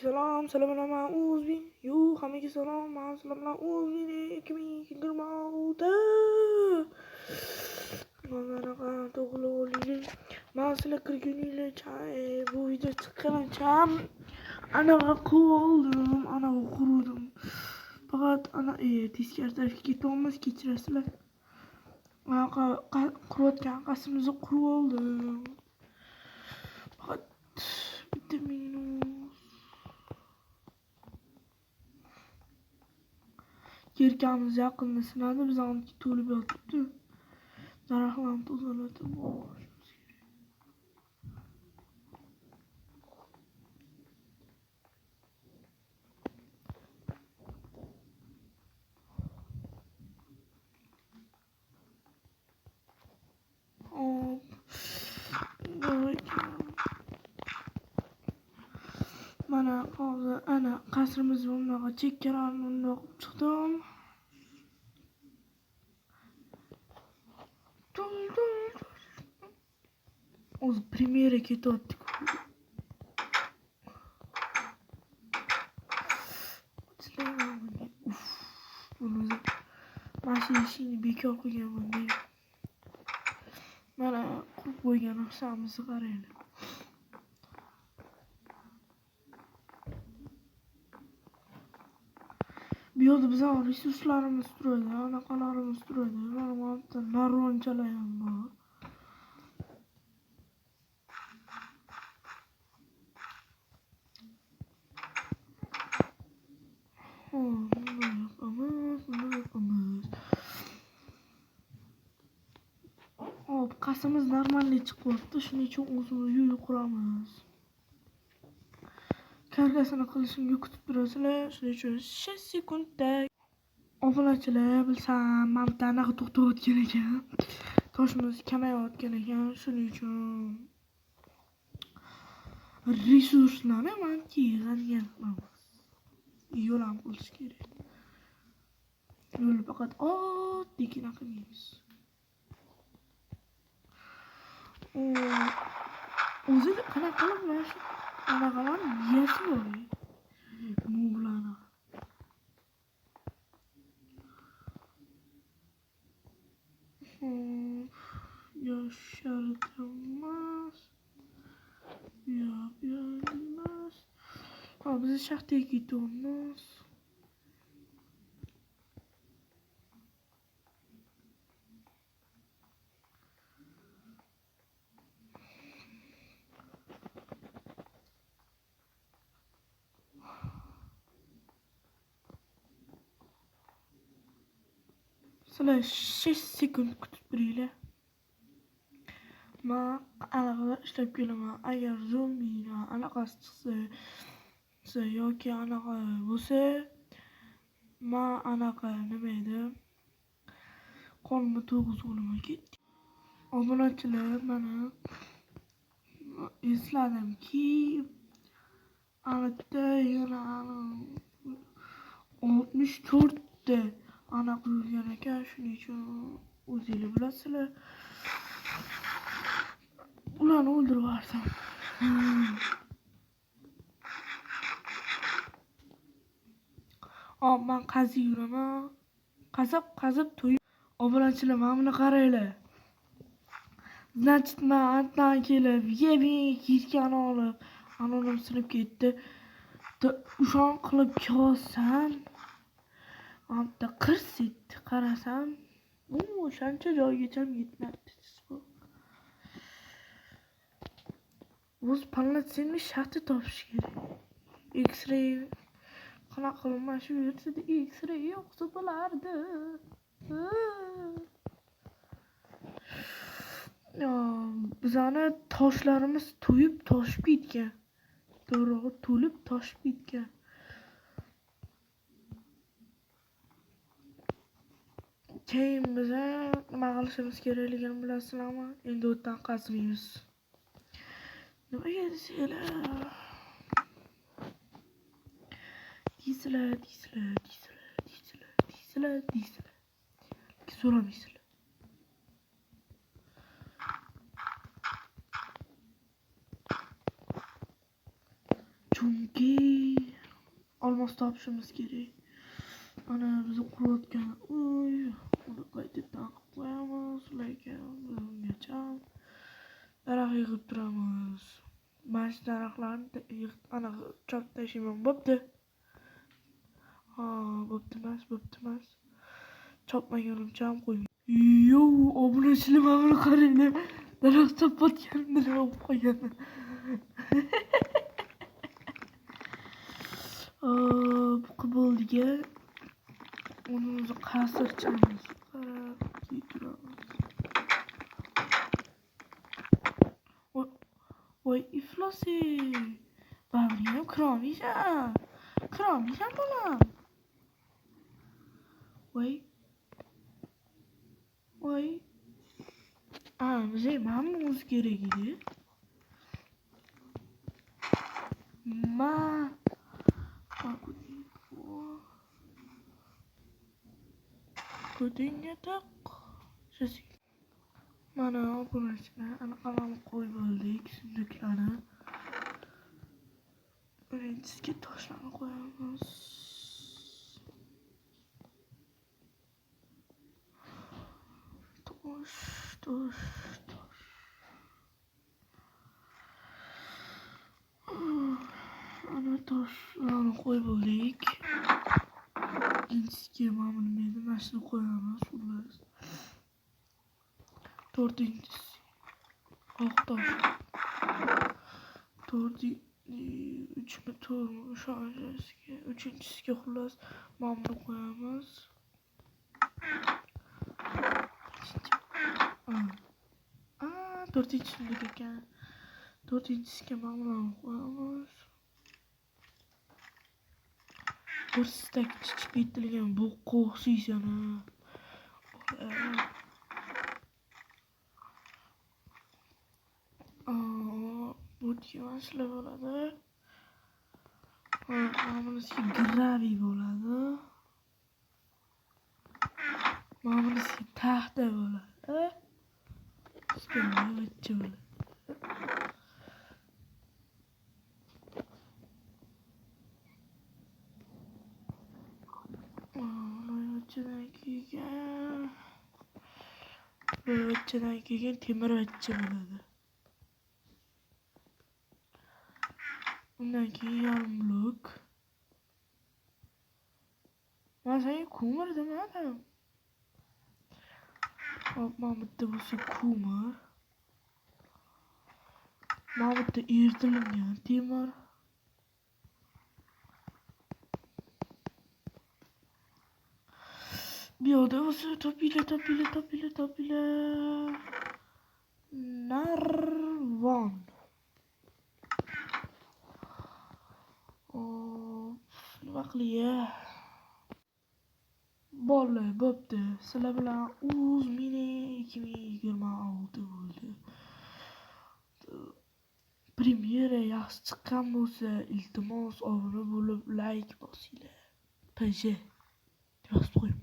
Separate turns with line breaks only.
hammaga salom, bilan o'zbek. Hammaga salom, bilan o'zbek 2026. Mana to'g'ri masala kirguninglar bu video chiqqanicha anaqa qoldim, anaqa qurdim. Faqat ana teskari tarafga ketyapmiz, kechirasizlar. Anaqa qurayotgan qasrimizni qurib oldim. Faqat bitta minus. Yerkamiz yaqinda sinadi, bizaniki to'lib yotibdi. Daraxtlarni tozalatib borishimiz kerak. Mana hozir ana qasrimizni bunaqa chekkalarini bundoq chiqdim. O'zi premyera ketyapti. Buni mashina ishini bekor qilganman. Mana qurib qo'ygan narsamizni qaranglar. Bu yerda bizning resurslarimiz turadi, anaqalarimiz turadi. Mana bu yerda narvonchalar ham bor. Qasrimiz normalniy chiqyapti, shuning uchun o'zimiz yo'l quramiz. Karkasini qilishimga kutib turasizlar, shuning uchun 6 sekundda. Obunachilar, bilsam, men bitta anaqa to'xtayotgan ekan. Toshimiz kamayayotgan ekan, shuning uchun resurslarni men yig'adigan qilamiz. Yo'l ham qilish kerak. Yo'l faqat oddiygina qilmaymiz. O'zi qanaqa qilib mana shu anaqalarni yeyasi bor. Muvlarni. Yoshartmas. Yo'q. Biz shaxtaga ketamiz. Sizlar 6 sekund kutib turinglar. Men anaqa ishlab kelaman. Agar zombini anaqasi chiqsa yoki anaqa bo'lsa, men anaqa nima edi? Qonimni to'g'ri olaman ketdi. Obunachilar, mana esladimki, albatta yana 64 ta anaqa yurgan ekan, shuning uchun o'zingizlar bilasizlar. Ularni o'ldirib yuborsam. Men qazib yuraman. Qazib to'yib. Obunachilar, mana buni qaranglar. Значит, men andan kelib, yetgan olib, anonim sinib ketdi. Ushon qilib kelsam, bitta qirs etdi. Qarasam, o'shancha joygacha yetmabdi. O'z polnoценный shaxta topish kerak. X-ray qanaqa qilib shu yerda X-ray yo'qsa bo'lardi. Bizani toshlarimiz to'yib toshib ketgan. To'g'ri, to'lib toshib ketgan. Keyin biz nima qilishimiz kerakligini bilasizlarmi? Endi o'tdan qaziymiz. Nimaga desanglar? So'ramaysizlar. Chunki iltimos topishimiz kerak. Ana biz qurayotgan uy, uni qaytadan qilib qo'yamiz, lekin bungacha daraxt yig'ib turamiz. Mana shu daraxtlarni ana chop tashlayman. Bo'pti. Bo'pti emas. Chopmagunimcha ham qo'ying. Yo, obunachilar mana qaranglar. Daraxt chopayotganimni nima bo'lib qolgan. Bu bo'ldiga uni o'zi qasirchamiz. Qarab kiydiramiz. Voy iflosi. Bag'ringga ham kirolmaysan bolam. Voy. Biz hammamiz kerak edi. Ko'tingga taq. Mana obunachilar, anaqalarni qo'yib oldik, sunduklarni. Birinchisiga toshlarni qo'yamiz. Tosh. Ana toshlarni qo'yib oldik. Ikkinchisiga mana shuni qo'yamiz, xullas. To'rtinchisi oq tosh. Uchinchisiga xullas mana buni qo'yamiz. To'rtinchisi ekan. To'rtinchisiga mana buni qo'yamiz. Bir stak chichib ketilgan bu qo'xsiysana. Bu masala bo'ladi. Mana bunisiga graviy bo'ladi. Mana bunisiga taxta bo'ladi. Vachcha bo'ladi. Vachchadan keyin temir vachcha bo'ladi. Undan keyin yarim blok. Mana senga ko'mir demadim. Mana bitta bo'lsa ko'mir. Mana bitta eritilingan temir. Bu yoqda bo'lsa topinglar. Narvon. Nima qilay? Bolalar, bo'pti. Sizlar bilan o'z mini 2026 bo'ldi. Premyera yaxshi chiqqan bo'lsa, iltimos obuna bo'lib, like bosinglar. PJ. Yozib qo'ying.